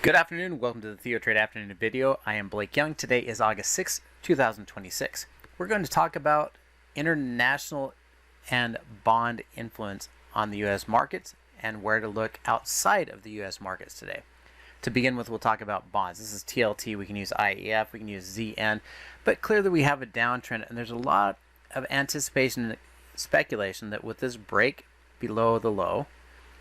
Good afternoon. Welcome to the TheoTrade afternoon video. I am Blake Young. Today is August 6, 2026. We're going to talk about international and bond influence on the U.S. markets and where to look outside of the U.S. markets today. To begin with, we'll talk about bonds. This is TLT. We can use IEF. We can use ZN. But clearly we have a downtrend, and there's a lot of anticipation and speculation that with this break below the low,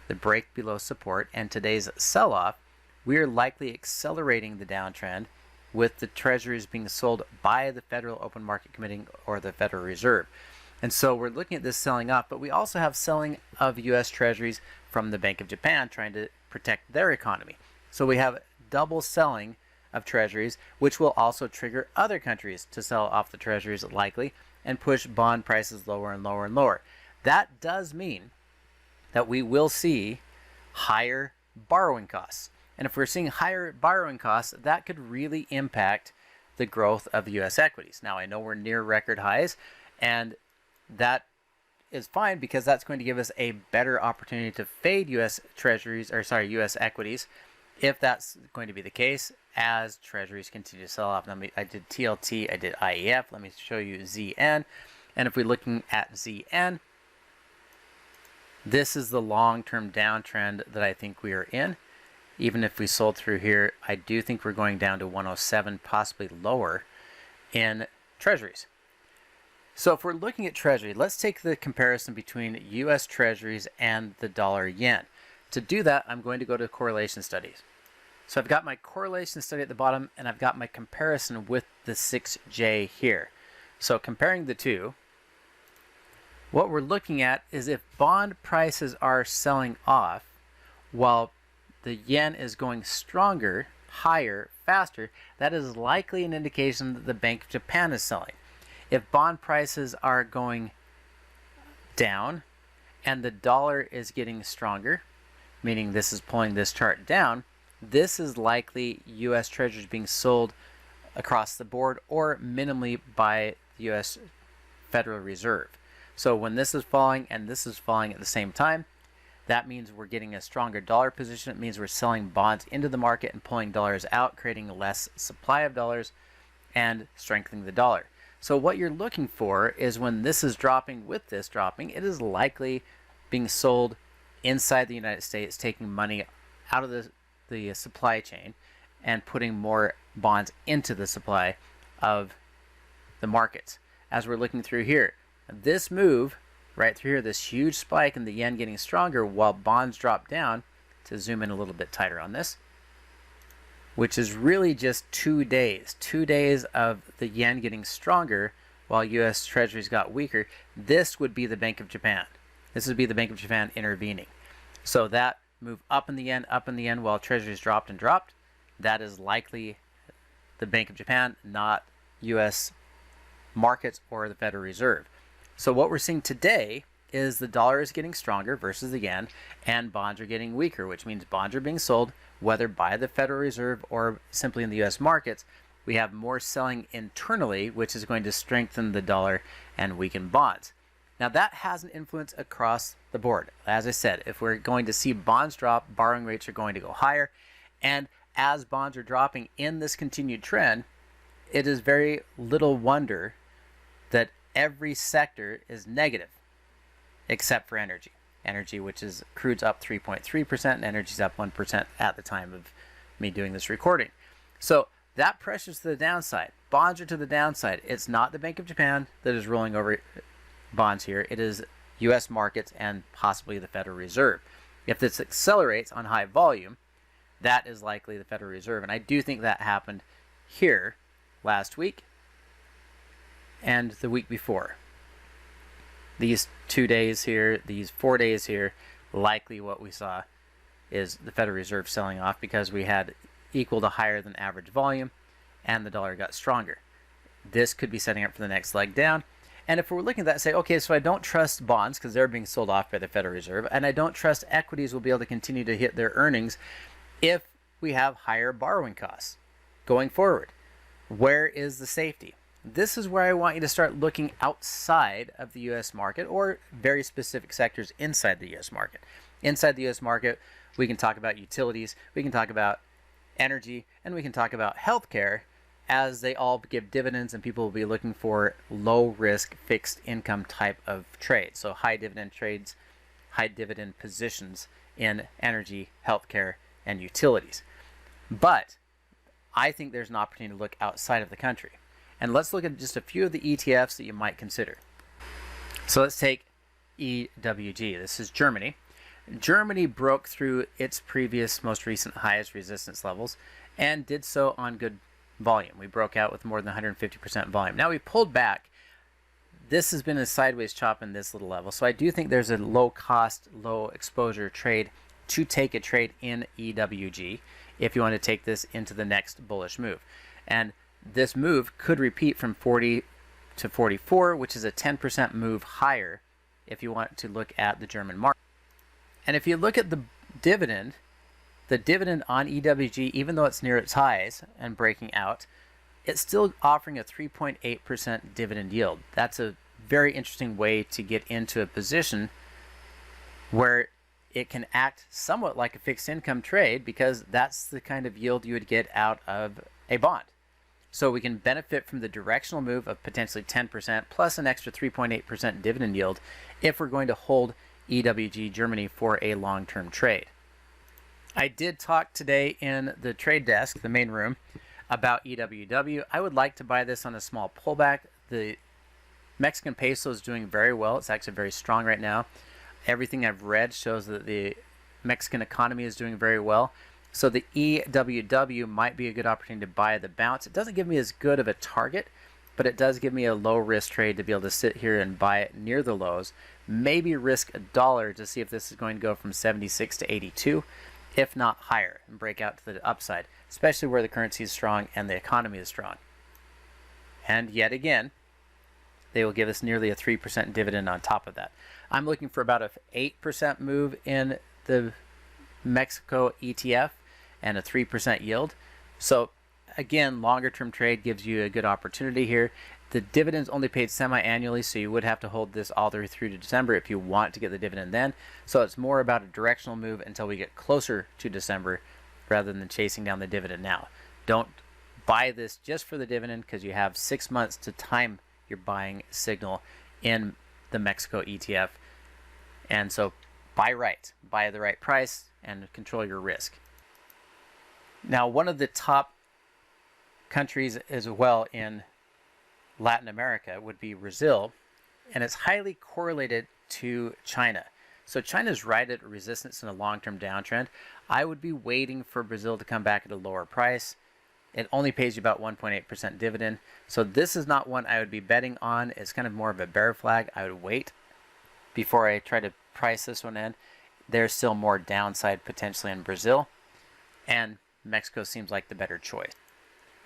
the break below support, and today's sell-off, we are likely accelerating the downtrend with the treasuries being sold by the Federal Open Market Committee or the Federal Reserve. And so we're looking at this selling off, but we also have selling of U.S. treasuries from the Bank of Japan trying to protect their economy. So we have double selling of treasuries, which will also trigger other countries to sell off the treasuries likely and push bond prices lower and lower and lower. That does mean that we will see higher borrowing costs. And if we're seeing higher borrowing costs, that could really impact the growth of U.S. equities. Now, I know we're near record highs, and that is fine because that's going to give us a better opportunity to fade U.S. equities, if that's going to be the case, as treasuries continue to sell off. Now, I did TLT, I did IEF. Let me show you ZN. And if we're looking at ZN, this is the long-term downtrend that I think we are in. Even if we sold through here, I do think we're going down to 107, possibly lower in treasuries. So if we're looking at treasury, let's take the comparison between U.S. treasuries and the dollar yen. To do that, I'm going to go to correlation studies. So I've got my correlation study at the bottom, and I've got my comparison with the 6J here. So comparing the two, what we're looking at is if bond prices are selling off while the yen is going stronger, higher, faster, that is likely an indication that the Bank of Japan is selling. If bond prices are going down and the dollar is getting stronger, meaning this is pulling this chart down, this is likely U.S. treasuries being sold across the board or minimally by the U.S. Federal Reserve. So when this is falling and this is falling at the same time, that means we're getting a stronger dollar position. It means we're selling bonds into the market and pulling dollars out, creating less supply of dollars and strengthening the dollar. So what you're looking for is when this is dropping with this dropping, it is likely being sold inside the United States, taking money out of the supply chain and putting more bonds into the supply of the markets. As we're looking through here, this move right through here, this huge spike in the yen getting stronger while bonds drop down, to zoom in a little bit tighter on this, which is really just 2 days. 2 days of the yen getting stronger while U.S. treasuries got weaker. This would be the Bank of Japan. This would be the Bank of Japan intervening. So that move up in the yen while treasuries dropped and dropped, that is likely the Bank of Japan, not U.S. markets or the Federal Reserve. So what we're seeing today is the dollar is getting stronger versus the yen, and bonds are getting weaker, which means bonds are being sold, whether by the Federal Reserve or simply in the U.S. markets. We have more selling internally, which is going to strengthen the dollar and weaken bonds. Now that has an influence across the board. As I said, if we're going to see bonds drop, borrowing rates are going to go higher. And as bonds are dropping in this continued trend, it is very little wonder that every sector is negative except for energy. Energy, which is crude's up 3.3% and energy's up 1% at the time of me doing this recording. So that pressures to the downside. Bonds are to the downside. It's not the Bank of Japan that is rolling over bonds here. It is U.S. markets and possibly the Federal Reserve. If this accelerates on high volume, that is likely the Federal Reserve. And I do think that happened here last week and the week before. These 2 days here, these 4 days here, likely what we saw is the Federal Reserve selling off because we had equal to higher than average volume and the dollar got stronger. This could be setting up for the next leg down. And if we're looking at that, say, okay, so I don't trust bonds because they're being sold off by the Federal Reserve, and I don't trust equities will be able to continue to hit their earnings if we have higher borrowing costs going forward. Where is the safety? This is where I want you to start looking outside of the U.S. market or very specific sectors inside the U.S. market. Inside the U.S. market, we can talk about utilities, we can talk about energy, and we can talk about healthcare, as they all give dividends and people will be looking for low risk fixed income type of trades. So high dividend trades, high dividend positions in energy, healthcare, and utilities. But I think there's an opportunity to look outside of the country. And let's look at just a few of the ETFs that you might consider. So let's take EWG. This is Germany. Germany broke through its previous most recent highest resistance levels and did so on good volume. We broke out with more than 150% volume. Now we pulled back. This has been a sideways chop in this little level. So I do think there's a low cost, low exposure trade to take a trade in EWG if you want to take this into the next bullish move. And this move could repeat from 40 to 44, which is a 10% move higher if you want to look at the German market. And if you look at the dividend on EWG, even though it's near its highs and breaking out, it's still offering a 3.8% dividend yield. That's a very interesting way to get into a position where it can act somewhat like a fixed income trade, because that's the kind of yield you would get out of a bond. So we can benefit from the directional move of potentially 10% plus an extra 3.8% dividend yield if we're going to hold EWG Germany for a long-term trade. I did talk today in the trade desk, the main room, about EWW. I would like to buy this on a small pullback. The Mexican peso is doing very well. It's actually very strong right now. Everything I've read shows that the Mexican economy is doing very well. So the EWW might be a good opportunity to buy the bounce. It doesn't give me as good of a target, but it does give me a low risk trade to be able to sit here and buy it near the lows. Maybe risk $1 to see if this is going to go from 76 to 82, if not higher, and break out to the upside, especially where the currency is strong and the economy is strong. And yet again, they will give us nearly a 3% dividend on top of that. I'm looking for about an 8% move in the Mexico ETF and a 3% yield. So again, longer term trade gives you a good opportunity here. The dividend's only paid semi-annually, so you would have to hold this all the way through to December if you want to get the dividend then. So it's more about a directional move until we get closer to December rather than chasing down the dividend now. Don't buy this just for the dividend, because you have 6 months to time your buying signal in the Mexico ETF. And so buy right, buy the right price, and control your risk. Now, one of the top countries as well in Latin America would be Brazil, and it's highly correlated to China. So China's right at resistance in a long-term downtrend. I would be waiting for Brazil to come back at a lower price. It only pays you about 1.8% dividend. So this is not one I would be betting on. It's kind of more of a bear flag. I would wait before I try to price this one in. There's still more downside potentially in Brazil, and Mexico seems like the better choice.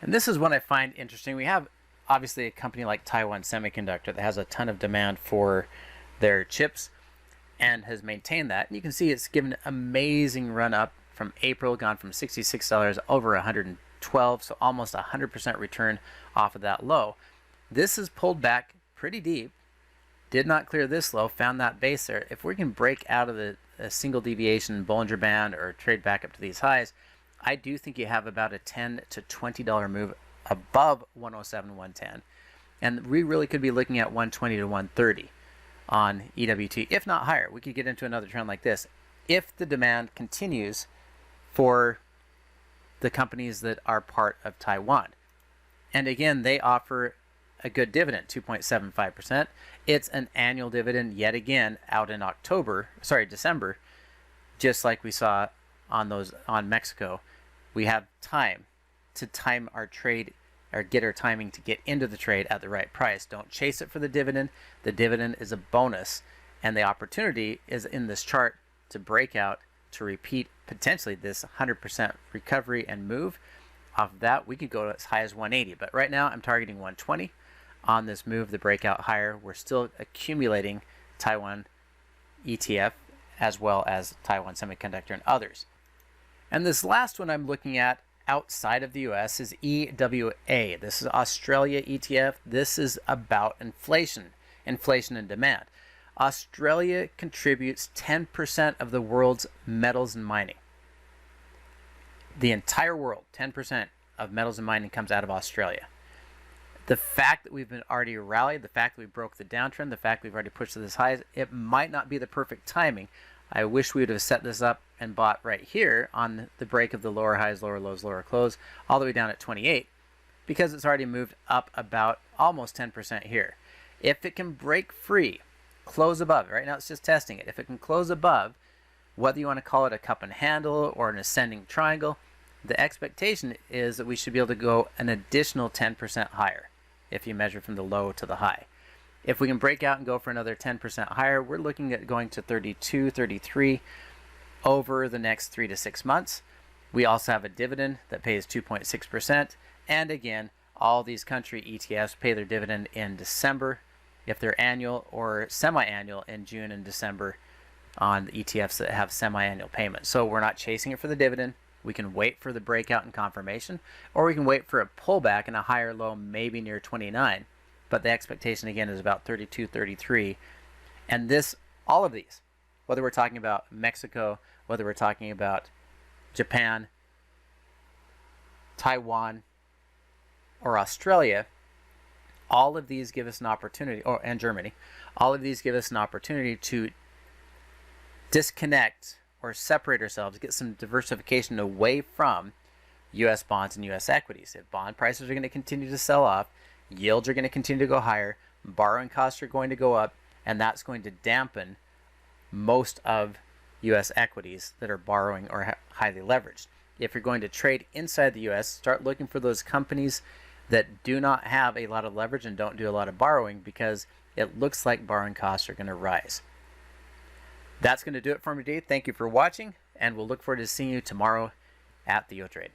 And this is one I find interesting. We have obviously a company like Taiwan Semiconductor that has a ton of demand for their chips and has maintained that. And you can see it's given an amazing run up from April, gone from $66 over $112, so almost 100% return off of that low. This has pulled back pretty deep, did not clear this low, found that base there. If we can break out of a single deviation Bollinger Band or trade back up to these highs, I do think you have about a $10 to $20 move above 107, 110. And we really could be looking at 120 to 130 on EWT, if not higher. We could get into another trend like this if the demand continues for the companies that are part of Taiwan. And again, they offer a good dividend, 2.75%. It's an annual dividend yet again out in December, just like we saw on Mexico. We have time to time our trade, or get our timing to get into the trade at the right price. Don't chase it for the dividend. The dividend is a bonus, and the opportunity is in this chart to break out, to repeat potentially this 100% recovery and move. Off of that, we could go as high as 180, but right now I'm targeting 120 on this move, the breakout higher. We're still accumulating Taiwan ETF as well as Taiwan Semiconductor and others. And this last one I'm looking at outside of the US is EWA. This is Australia ETF. This is about inflation and demand. Australia contributes 10% of the world's metals and mining. the entire world, 10% of metals and mining comes out of Australia. The fact that we've been already rallied, the fact that we broke the downtrend, the fact that we've already pushed to this highs, it might not be the perfect timing. I wish we would have set this up and bought right here on the break of the lower highs, lower lows, lower close, all the way down at 28, because it's already moved up about almost 10% here. If it can break free, close above, right now it's just testing it. If it can close above, whether you want to call it a cup and handle or an ascending triangle, the expectation is that we should be able to go an additional 10% higher if you measure from the low to the high. If we can break out and go for another 10% higher, we're looking at going to 32, 33 over the next 3 to 6 months. We also have a dividend that pays 2.6%. And again, all these country ETFs pay their dividend in December, if they're annual, or semi-annual in June and December on the ETFs that have semi-annual payments. So we're not chasing it for the dividend. We can wait for the breakout and confirmation, or we can wait for a pullback and a higher low, maybe near 29. But the expectation again is about 32, 33. And this, all of these, whether we're talking about Mexico, whether we're talking about Japan, Taiwan, or Australia, all of these give us an opportunity, and Germany, all of these give us an opportunity to disconnect or separate ourselves, get some diversification away from U.S. bonds and U.S. equities. If bond prices are going to continue to sell off, yields are going to continue to go higher, borrowing costs are going to go up, and that's going to dampen most of U.S. equities that are borrowing or highly leveraged. If you're going to trade inside the U.S., start looking for those companies that do not have a lot of leverage and don't do a lot of borrowing, because it looks like borrowing costs are going to rise. That's going to do it for me today. Thank you for watching, and we'll look forward to seeing you tomorrow at TheoTrade.